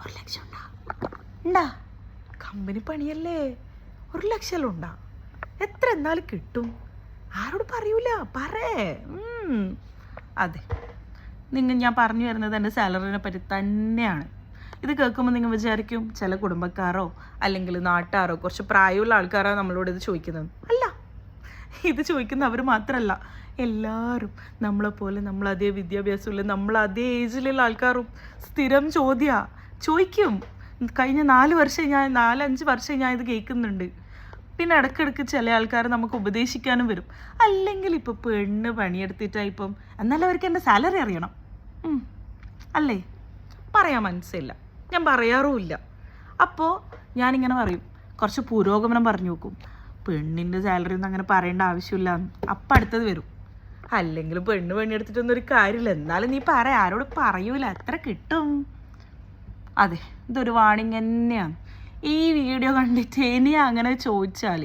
1 ലക്ഷം ഉണ്ടാ ഉണ്ടാ കമ്പനി പണിയല്ലേ 1 ലക്ഷം ഉണ്ടാ എത്ര എന്നാലും കിട്ടും ആരോട് പറയൂല പറേ അതെ ഞാൻ പറഞ്ഞു വരുന്നത് എൻ്റെ സാലറിനെ പറ്റി തന്നെയാണ്. ഇത് കേൾക്കുമ്പോൾ നിങ്ങൾ വിചാരിക്കും ചില കുടുംബക്കാരോ അല്ലെങ്കിൽ നാട്ടുകാരോ കുറച്ച് പ്രായമുള്ള ആൾക്കാരോ നമ്മളോട് ഇത് ചോദിക്കുന്നത്. അല്ല, ഇത് ചോദിക്കുന്ന അവർ മാത്രമല്ല, എല്ലാവരും നമ്മളെപ്പോലെ നമ്മളതേ വിദ്യാഭ്യാസമുള്ള നമ്മളതേ ഏജിലുള്ള ആൾക്കാരും സ്ഥിരം ചോദിക്കും. കഴിഞ്ഞ 4-5 വർഷം ഞാൻ ഇത് കേൾക്കുന്നുണ്ട്. പിന്നെ ഇടയ്ക്കിടയ്ക്ക് ചില ആൾക്കാർ നമുക്ക് ഉപദേശിക്കാനും വരും. അല്ലെങ്കിൽ ഇപ്പോൾ പെണ്ണ് പണിയെടുത്തിട്ടാണ് ഇപ്പം, എന്നാലും അവർക്ക് എൻ്റെ സാലറി അറിയണം അല്ലേ? പറയാൻ മനസ്സില്ല, ഞാൻ പറയാറുമില്ല. അപ്പോൾ ഞാനിങ്ങനെ പറയും, കുറച്ച് പുരോഗമനം പറഞ്ഞു നോക്കും. പെണ്ണിൻ്റെ സാലറി ഒന്നും അങ്ങനെ പറയേണ്ട ആവശ്യമില്ല. അപ്പം അടുത്തത് വരും, അല്ലെങ്കിൽ പെണ്ണ് പണിയെടുത്തിട്ടൊന്നും ഒരു കാര്യമില്ല, എന്നാലും നീ ആരോട് പറയൂല, എത്ര കിട്ടും? അതെ, ഇതൊരു വാണിംഗ് തന്നെയാണ്. ഈ വീഡിയോ കണ്ടിട്ട് ഇനി അങ്ങനെ ചോദിച്ചാൽ